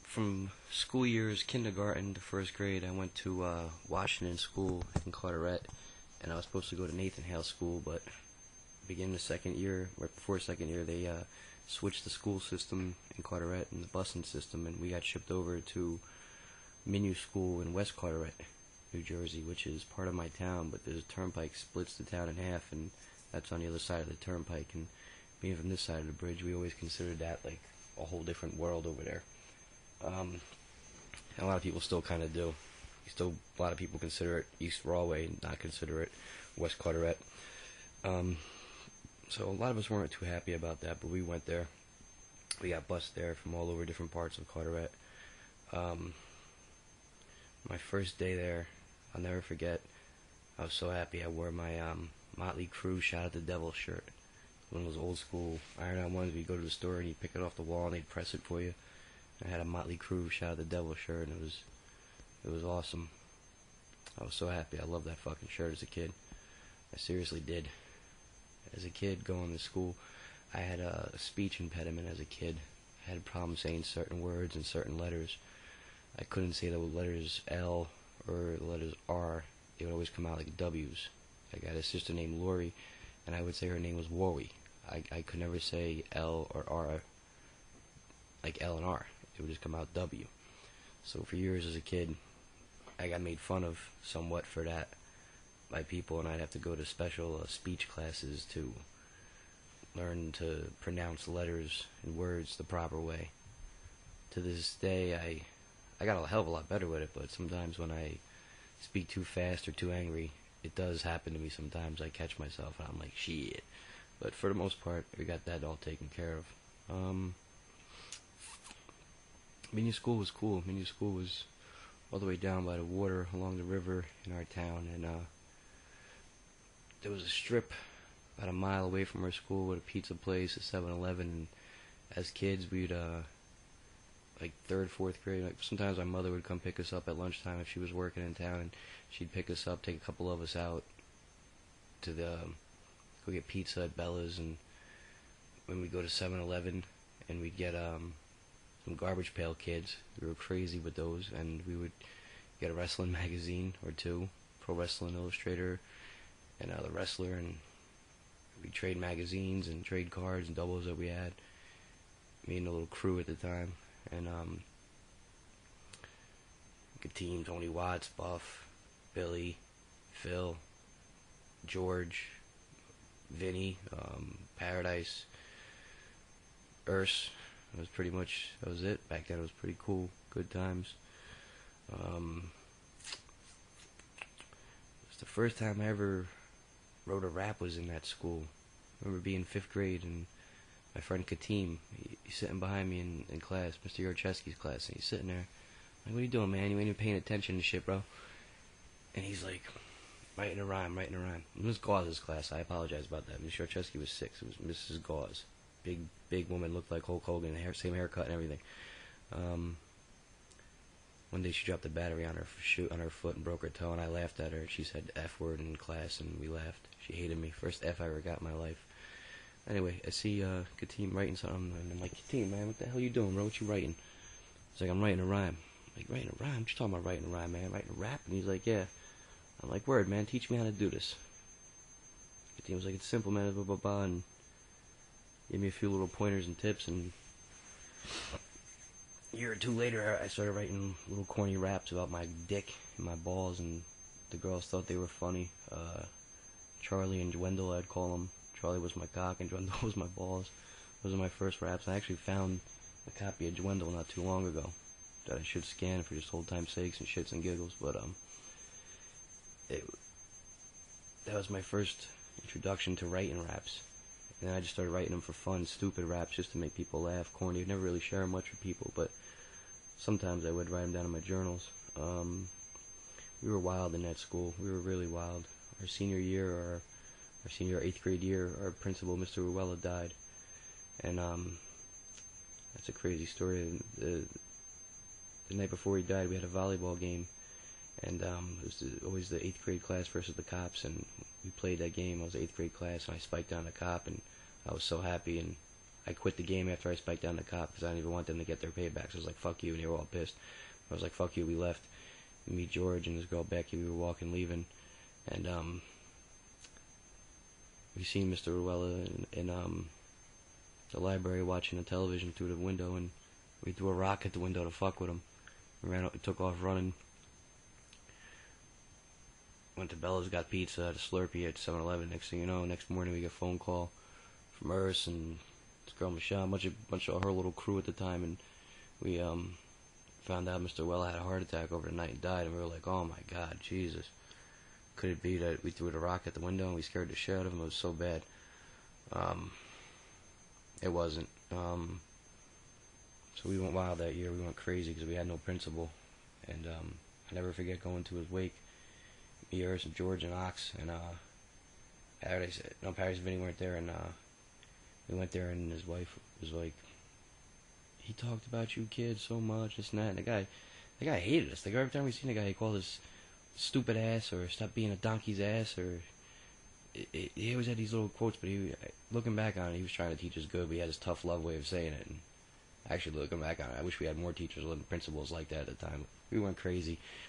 from school years, kindergarten to first grade, I went to Washington School in Carteret, and I was supposed to go to Nathan Hale School, but beginning the second year, right before second year, they switched the school system in Carteret and the busing system, and we got shipped over to MINUE School in West Carteret, New Jersey, which is part of my town, but there's a turnpike splits the town in half, and that's on the other side of the turnpike, and being from this side of the bridge, we always considered that like a whole different world over there. And a lot of people still kind of do. A lot of people consider it East Rawway, not consider it West Carteret. So a lot of us weren't too happy about that, but we went there. We got bused there from all over different parts of Carteret. My first day there, I'll never forget. I was so happy. I wore my Motley Crue Shout at the Devil shirt. One of those old school iron-on ones where you go to the store and you pick it off the wall and they'd press it for you. I had a Motley Crue Shout at the Devil shirt, and it was awesome. I was so happy. I loved that fucking shirt as a kid. I seriously did. As a kid going to school, I had a speech impediment as a kid. I had a problem saying certain words and certain letters. I couldn't say the letters L or the letters R. They would always come out like W's. I got a sister named Lori, and I would say her name was Warwie. I could never say L or R like L and R. It would just come out W. So for years as a kid, I got made fun of somewhat for that by people, and I'd have to go to special speech classes to learn to pronounce letters and words the proper way. To this day, I got a hell of a lot better with it, but sometimes when I speak too fast or too angry, it does happen to me sometimes. I catch myself and I'm like, shit. But for the most part, we got that all taken care of. MINUE School was cool. MINUE School was all the way down by the water along the river in our town, and there was a strip about a mile away from our school with a pizza place, a 7-Eleven, and as kids we'd like third, fourth grade, like sometimes my mother would come pick us up at lunchtime if she was working in town, and she'd pick us up, take a couple of us out to go get pizza at Bella's, and when we'd go to 7-Eleven and we'd get some Garbage Pail Kids. We were crazy with those, and we would get a wrestling magazine or two, Pro Wrestling Illustrator and The Wrestler, and we'd trade magazines and trade cards and doubles that we had. Me and a little crew at the time, and good team: Tony Watts, Buff, Billy, Phil, George, Vinny, Paradise, Urs. That was it. Back then it was pretty cool. Good times. It was the first time I ever wrote a rap was in that school. I remember being 5th grade, and my friend Katim, he's sitting behind me in class, Mr. Yarchesky's class, and he's sitting there. I'm like, what are you doing, man? You ain't even paying attention to shit, bro. And he's like, writing a rhyme. It was Gauze's class. I apologize about that. Mr. Yarchesky was 6. It was Mrs. Gauze. Big woman, looked like Hulk Hogan, same haircut and everything. One day she dropped a battery on her foot and broke her toe, and I laughed at her. She said the F word in class, and we laughed. She hated me. First F I ever got in my life. Anyway, I see Katim writing something, and I'm like, Katim, man, what the hell you doing, bro? What you writing? He's like, I'm writing a rhyme. I'm like, writing a rhyme? What you talking about writing a rhyme, man? Writing a rap? And he's like, yeah. I'm like, word, man, teach me how to do this. Katim was like, it's simple, man, blah, blah, blah, and gave me a few little pointers and tips, and a year or two later, I started writing little corny raps about my dick and my balls, and the girls thought they were funny. Charlie and Dwindle, I'd call them. Charlie was my cock, and Dwindle was my balls. Those are my first raps. I actually found a copy of Dwindle not too long ago that I should scan for just old time's sakes and shits and giggles, but that was my first introduction to writing raps. And then I just started writing them for fun, stupid raps, just to make people laugh, corny. I'd never really share them much with people, but sometimes I would write them down in my journals. We were wild in that school. We were really wild. Our senior year, our 8th grade year, our principal, Mr. Ruella, died. And that's a crazy story. The night before he died, we had a volleyball game. And it was always the 8th grade class versus the cops, and we played that game. I was 8th grade class, and I spiked down a cop, and I was so happy, and I quit the game after I spiked down the cop because I didn't even want them to get their payback. So I was like, fuck you, and they were all pissed. I was like, fuck you, we left. Me, George, and this girl Becky, we were walking, leaving, and we seen Mr. Ruella in the library watching the television through the window, and we threw a rock at the window to fuck with him. We ran out, took off running. Went to Bella's, got pizza at a Slurpee at 7-Eleven. Next thing you know, next morning we get a phone call from Urs and this girl Michelle, a bunch of her little crew at the time, and we found out Mr. Ruella had a heart attack over the night and died, and we were like, oh my God, Jesus. Could it be that we threw the rock at the window and we scared the shit out of him? It was so bad. It wasn't. So we went wild that year. We went crazy because we had no principal. And I never forget going to his wake. Me, Urs, and George, and Ox, and Paradise and Vinny weren't there, and we went there, and his wife was like, he talked about you kids so much, this and that. And the guy hated us. Like, every time we seen the guy, he called us stupid ass, or stop being a donkey's ass, or he always had these little quotes, but looking back on it, he was trying to teach us good, but he had this tough love way of saying it. And actually, looking back on it, I wish we had more teachers and principals like that at the time. We went crazy.